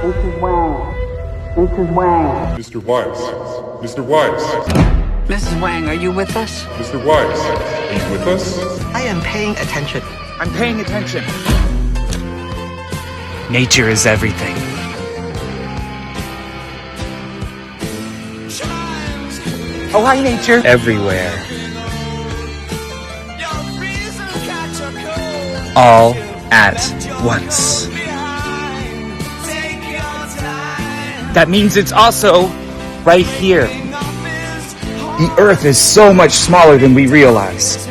Mrs. Wang. Mrs. Wang. Mr. Wise. Mr. Wise. Mrs. Wang, are you with us? Mr. Wise, are you with us? I am paying attention. I'm paying attention. Nature is everything. Oh, hi, nature. Everywhere. All at once. That means it's also right here. The Earth is so much smaller than we realize.